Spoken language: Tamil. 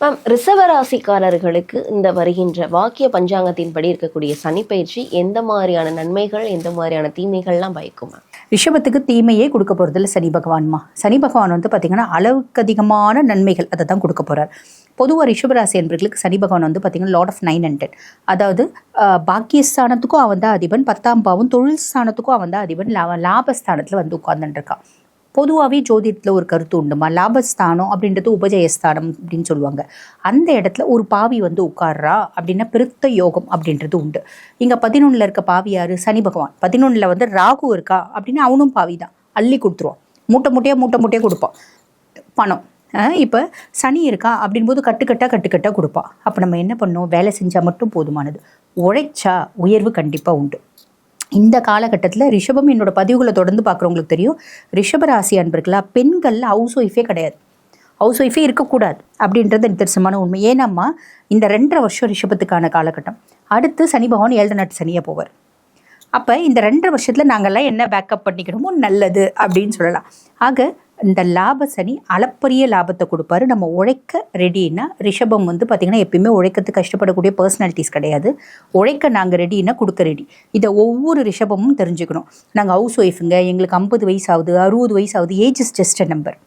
மேம், ரிஷபராசிக்காரர்களுக்கு இந்த வருகின்ற வாக்கிய பஞ்சாங்கத்தின்படி இருக்கக்கூடிய சனிப்பயிற்சி எந்த மாதிரியான நன்மைகள், எந்த மாதிரியான தீமைகள்லாம் பயக்கும் மேம்? ரிஷபத்துக்கு தீமையே கொடுக்க போகிறதில்ல சனி பகவான்மா. சனி பகவான் வந்து பார்த்திங்கன்னா அளவுக்கு அதிகமான நன்மைகள் அதை தான் கொடுக்க போகிறார். பொதுவாக ரிஷபராசி என்பர்களுக்கு சனி பகவான் வந்து பார்த்திங்கன்னா லார்ட் ஆஃப் 9 and 10. அதாவது பாக்கியஸ்தானத்துக்கும் அவன் தான் அதிபன், 10ஆம் பாவம் தொழில் ஸ்தானத்துக்கும் அவன் தான் அதிபன், லாபஸ்தானத்தில் வந்து உட்கார்ந்துட்டுருக்கான். பொதுவாகவே ஜோதிடத்தில் ஒரு கருத்து உண்டுமா, லாபஸ்தானம் அப்படின்றது உபஜயஸ்தானம் அப்படின்னு சொல்லுவாங்க. அந்த இடத்துல ஒரு பாவி வந்து உட்கார்றா அப்படின்னா பெருத்த யோகம் அப்படின்றது உண்டு. இங்கே 11 இருக்க பாவி யாரு? சனி பகவான். 11 வந்து ராகு இருக்கா அப்படின்னா அவனும் பாவி தான், அள்ளி கொடுத்துருவான், மூட்டை மூட்டையாக கொடுப்பான் பணம். இப்போ சனி இருக்கா அப்படின்போது கட்டுக்கட்டாக கொடுப்பான். அப்போ நம்ம என்ன பண்ணோம்? வேலை செஞ்சால் மட்டும் போதுமானது, உழைச்சா உயர்வு கண்டிப்பாக உண்டு. இந்த காலகட்டத்தில் ரிஷபம், என்னோட பதிவுகளை தொடர்ந்து பார்க்குறவங்களுக்கு தெரியும், ரிஷபராசி அன்பர்களா பெண்கள் ஹவுஸ் ஒய்ஃபே கிடையாது, ஹவுஸ் ஒய்ஃபே இருக்கக்கூடாது அப்படின்றது நிதர்சனமான உண்மை. ஏன்னாம்மா இந்த 2.5 வருஷம் ரிஷபத்துக்கான காலகட்டம். அடுத்து சனி பகவான் 7 நாட்டு சனியாக போவார். அப்போ இந்த 2.5 வருஷத்தில் நாங்கள்லாம் என்ன பேக்கப் பண்ணிக்கணுமோ நல்லது அப்படின்னு சொல்லலாம். ஆக இந்த லாப சனி அளப்பரிய லாபத்தை கொடுப்பாரு. நம்ம உழைக்க ரெடின்னா, ரிஷபம் வந்து பார்த்திங்கன்னா எப்பயுமே உழைக்கிறதுக்கு கஷ்டப்படக்கூடிய பர்சனாலிட்டிஸ் கிடையாது. உழைக்க நாங்கள் ரெடின்னா கொடுக்க ரெடி. இதை ஒவ்வொரு ரிஷபமும் தெரிஞ்சுக்கணும். நாங்கள் ஹவுஸ் ஒய்ஃபுங்க, எங்களுக்கு 50 வயசு ஆகுது, 60 வயசு ஆகுது, age is just a number.